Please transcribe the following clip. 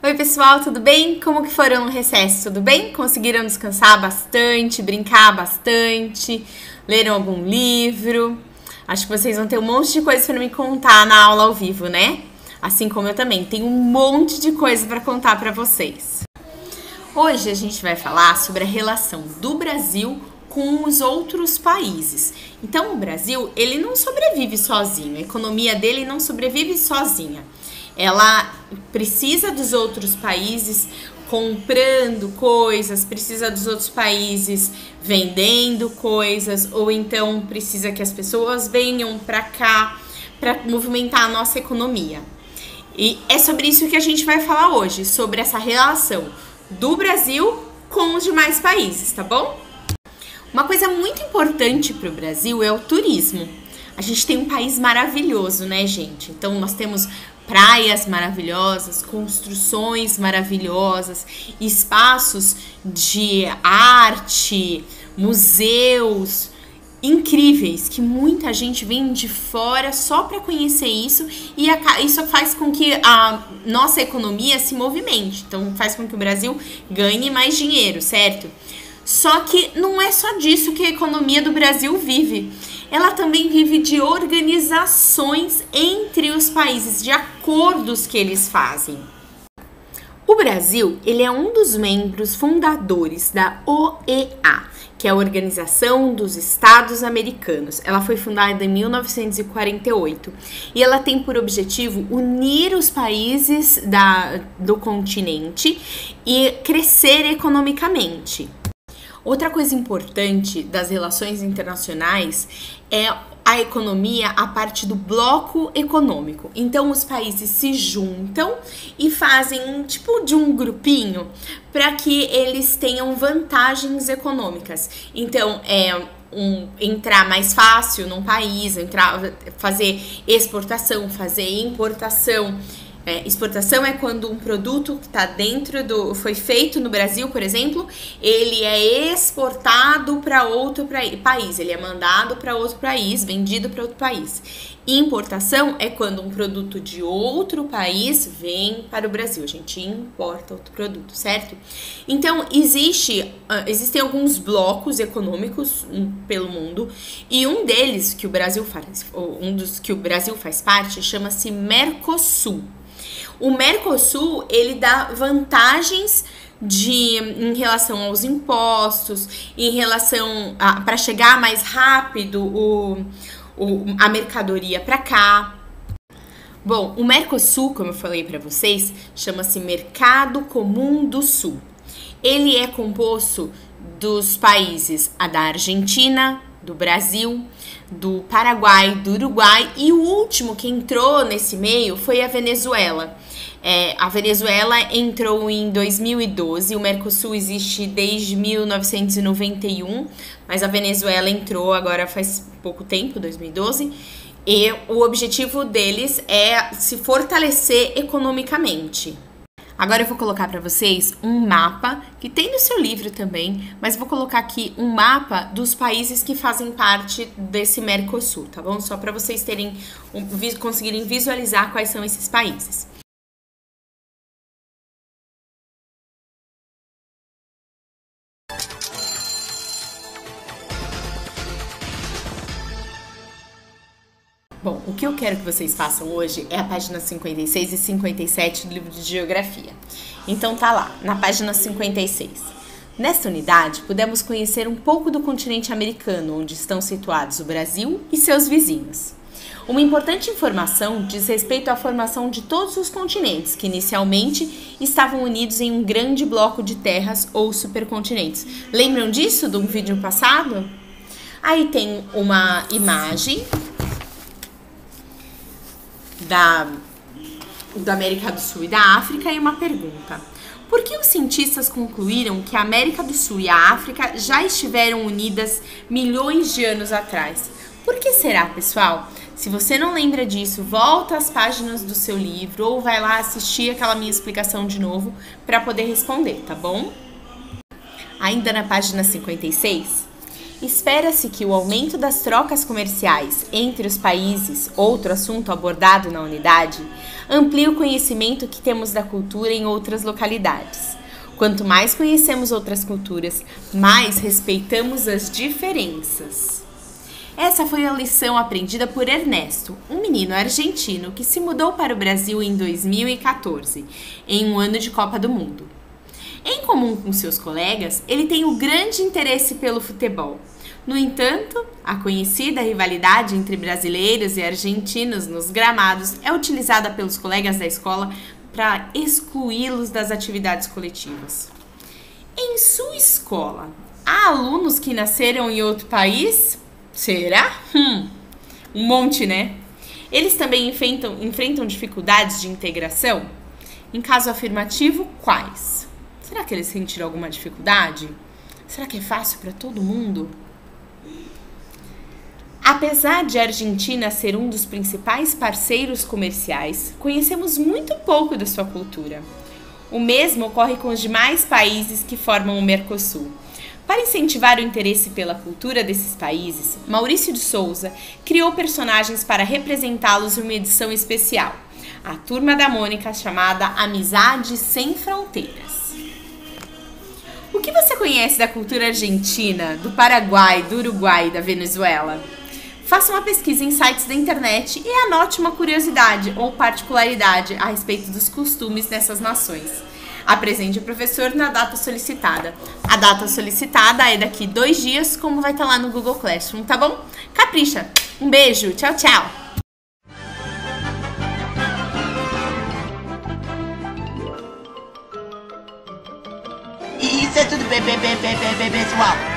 Oi pessoal, tudo bem? Como que foram no recesso? Tudo bem? Conseguiram descansar bastante, brincar bastante, leram algum livro? Acho que vocês vão ter um monte de coisa para me contar na aula ao vivo, né? Assim como eu também tenho um monte de coisa para contar para vocês. Hoje a gente vai falar sobre a relação do Brasil com os outros países. Então, o Brasil, ele não sobrevive sozinho, a economia dele não sobrevive sozinha. Ela precisa dos outros países comprando coisas, precisa dos outros países vendendo coisas, ou então precisa que as pessoas venham para cá para movimentar a nossa economia. E é sobre isso que a gente vai falar hoje, sobre essa relação do Brasil com os demais países, tá bom? Uma coisa muito importante para o Brasil é o turismo. A gente tem um país maravilhoso, né, gente? Então, nós temos praias maravilhosas, construções maravilhosas, espaços de arte, museus incríveis, que muita gente vem de fora só para conhecer isso, e isso faz com que a nossa economia se movimente, então faz com que o Brasil ganhe mais dinheiro, certo? Só que não é só disso que a economia do Brasil vive. Ela também vive de organizações entre os países, de acordos que eles fazem. O Brasil, ele é um dos membros fundadores da OEA, que é a Organização dos Estados Americanos. Ela foi fundada em 1948 e ela tem por objetivo unir os países do continente e crescer economicamente. Outra coisa importante das relações internacionais é a economia, a parte do bloco econômico. Então, os países se juntam e fazem tipo de um grupinho para que eles tenham vantagens econômicas. Então, entrar mais fácil num país, fazer exportação, fazer importação. Exportação é quando um produto que está foi feito no Brasil, por exemplo, ele é exportado para outro país, ele é mandado para outro país, vendido para outro país. Importação é quando um produto de outro país vem para o Brasil, a gente importa outro produto, certo? Então, existem alguns blocos econômicos pelo mundo, e um deles que o Brasil faz parte, chama-se Mercosul. O Mercosul, ele dá vantagens em relação aos impostos, em relação para chegar mais rápido a mercadoria para cá. Bom, o Mercosul, como eu falei para vocês, chama-se Mercado Comum do Sul. Ele é composto dos países da Argentina, do Brasil, do Paraguai, do Uruguai, e o último que entrou nesse meio foi a Venezuela. A Venezuela entrou em 2012, o Mercosul existe desde 1991, mas a Venezuela entrou agora faz pouco tempo, 2012, e o objetivo deles é se fortalecer economicamente. Agora eu vou colocar para vocês um mapa, que tem no seu livro também, mas vou colocar aqui um mapa dos países que fazem parte desse Mercosul, tá bom? Só para vocês conseguirem visualizar quais são esses países. Bom, o que eu quero que vocês façam hoje é a página 56 e 57 do livro de Geografia. Então tá lá, na página 56. Nesta unidade, pudemos conhecer um pouco do continente americano, onde estão situados o Brasil e seus vizinhos. Uma importante informação diz respeito à formação de todos os continentes, que inicialmente estavam unidos em um grande bloco de terras ou supercontinentes. Lembram disso, de um vídeo passado? Aí tem uma imagem da América do Sul e da África e uma pergunta. Por que os cientistas concluíram que a América do Sul e a África já estiveram unidas milhões de anos atrás? Por que será, pessoal? Se você não lembra disso, volta às páginas do seu livro ou vai lá assistir aquela minha explicação de novo para poder responder, tá bom? Ainda na página 56, Espera-se que o aumento das trocas comerciais entre os países, outro assunto abordado na unidade, amplie o conhecimento que temos da cultura em outras localidades. Quanto mais conhecemos outras culturas, mais respeitamos as diferenças. Essa foi a lição aprendida por Ernesto, um menino argentino que se mudou para o Brasil em 2014, em um ano de Copa do Mundo. Em comum com seus colegas, ele tem um grande interesse pelo futebol. No entanto, a conhecida rivalidade entre brasileiros e argentinos nos gramados é utilizada pelos colegas da escola para excluí-los das atividades coletivas. Em sua escola, há alunos que nasceram em outro país? Será? Um monte, né? Eles também enfrentam dificuldades de integração? Em caso afirmativo, quais? Será que eles sentiram alguma dificuldade? Será que é fácil para todo mundo? Apesar de a Argentina ser um dos principais parceiros comerciais, conhecemos muito pouco da sua cultura. O mesmo ocorre com os demais países que formam o Mercosul. Para incentivar o interesse pela cultura desses países, Maurício de Souza criou personagens para representá-los em uma edição especial, a Turma da Mônica, chamada Amizade Sem Fronteiras. O que você conhece da cultura argentina, do Paraguai, do Uruguai e da Venezuela? Faça uma pesquisa em sites da internet e anote uma curiosidade ou particularidade a respeito dos costumes dessas nações. Apresente ao professor na data solicitada. A data solicitada é daqui 2 dias, como vai estar lá no Google Classroom, tá bom? Capricha! Um beijo, tchau, tchau! Isso é tudo, pessoal.